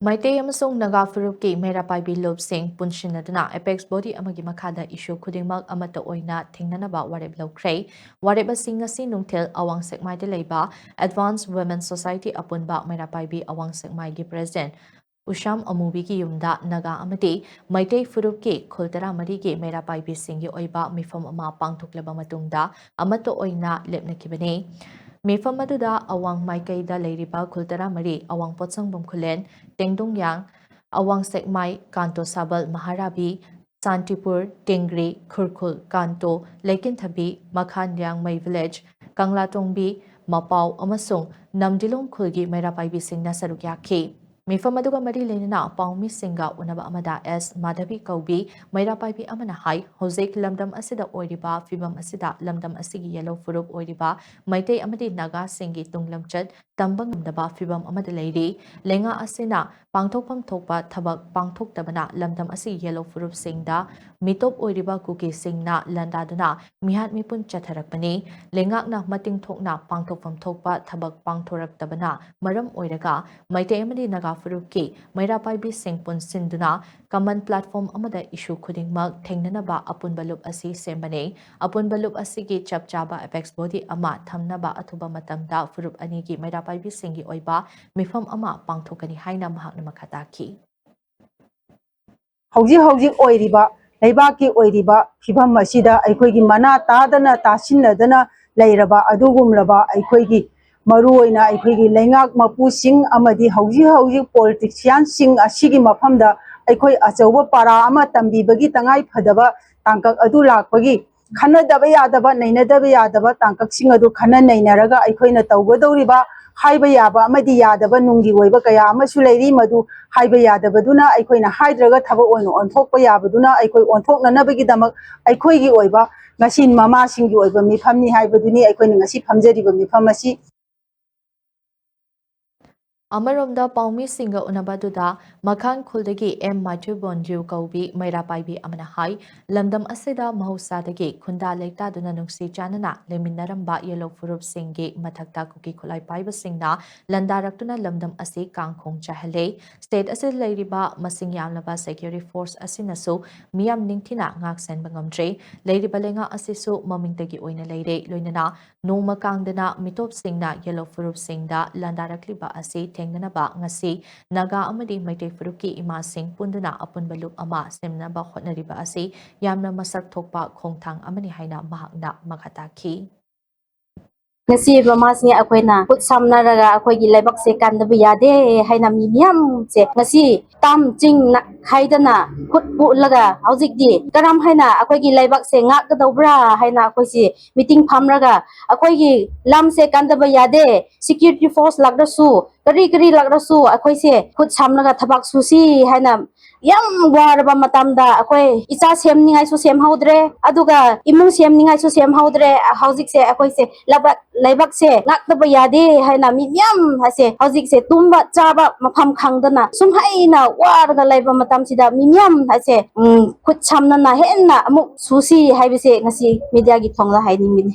Meitei Amasung Naga Furupki Meirapaibi Lobsing Punshinaduna Apex Body Amagi Makada issue Kudimak Amata Oina Tingnanaba Wareb Lokray Wareba Singasi Nungtil Awang Sekmai de Leba Advanced Women's Society Apunba Meirapaibi Awang Sekmai Gi President Usham Amubiki Yumda Naga Amati Meitei Furupki Kultara Marigi Meirapaibi Singi Oiba Mifam Ama Pangtuklaba Matungda Amato Oina Lepnakibane Mifam Maduda Awang Maikaida Leiriba Kultara Mari Awang Potsang Bumkulen Tengdung Yang Awang Sekmai Kanto Sabal Maharabi Santipur Tingri Khurkul Kanto Laikin Thabi Makhan Yang Mai Village Kangla Tongbi Mapau Amasung Namdilong Khulgi Meirapaibi Singna Sarukyaki Mifam Maduga Mari Lenina Paumi Singa Unaba Amada S Madhavi Kaubi Meirapaibi Amana Hai Hosek Lamdam Asida Oiriba Fibam Asida Lamdam Asigi Yellow Furup Oiriba Meitei Amadi Naga Singi Tunglamchat Tambang Daba Fibam Amada Lady Lenga Asina Pangtokpam Tokpa Tabak Pangtok Tabana Lamdam Asi Yellow Furup Singda Mitop Oiriba Kuki Singna Landaduna Mihat Mipun Chatharakpani Lengakna Mating Tokna Pangtokpam Tokpa Tabak Pangtorak Tabana Maram Oiraga Meitei Amadi Naga Furuki Meirapaibi Singpun Sinduna Common Platform Amada Issue Kudingmak Tengnanaba Apun Balup Asi Sembane Apun Balup Asigi Chapchaba Apex Body Ama Thamnaba Atuba Matamda Furup Anigi Meirapaibi Singi Oiba Mifam Ama Pangtokani Haina Mahakna Makataki Hauji oiriba leibaki oiriba phibam asida aikhoigi mana tadana tasinadana leiraba adugumlaba aikhoigi maruoina aikhoigi leingak mapu sing amadi hauji politician sing asigi mafamda aikhoi achauba para ama tambibagi tangai phadaba tangkak adu lakpagi khanadaba yadaba neinadaba yadaba tangkak sing adu khana neinaraga aikhoina tawgodoriba haiba yaba amadi yadaba nungi oiba kaya amasu leiri madu haiba yadabaduna aikhoina haidraga thaba oino onthokpa yabaduna aikoi onthoknanabagi damak aikhoigi oiba ngasi mama singi oiba mifamni haibaduni aikhoina ngasi phamjariba mifam asi Amaromda Paumi Singa Unabaduda Makhan Kuldagi M. Maitu Bonju Kaubi Meirapaibi Amana Hai Lamdam Asida Mahusadagi Kunda Leita Duna Nungsi Janana Leminaramba Yellow Furup Singi Matakta Kuki Kulai Paiba Singna Landaraktuna Lamdam Asi Kangkong Chahale State Asid Leiriba Masing Yamlaba Security Force Asinasu Miam Ningtina Ngaksen Bangamdre Leiriba Lenga Asisu Mamingtagi Oina Leire Loinana Noma Kangdana Mitop Singna Yellow Furup Singda Landarakliba Asi Tengnanaba ngasi Naga amadi Meitei Furuki Imasing Punduna Apun Balup Ama Semnaba Hotnariba Asi Yamna Masak Thokpa Khongthang Amani Haina Mahakna Makataki ngasi mamasni akoina put samnaraga akoigi laibak se kandaba yade haina mi miam se ngasi tam jing na khaidana put pu laga hauzik di karam haina akoigi laibak se ngak gadobra haina akoisi meeting phamraga akoigi lam se kandaba yade security force lagdasu kari lagdasu akoise put samnaga thabak susi haina yam waraba matamda akoi icha semningai su sem haudre aduga imung semningai su sem haudre hauzik se akoise laibak se ngakdaba yade haina mi yam hase hauzik se tumba chaba mafam khangdana sum haina warga laiba matam sida mi yam hase khut chamna na henna amuk susi haibise ngasi media gi thongla haini mini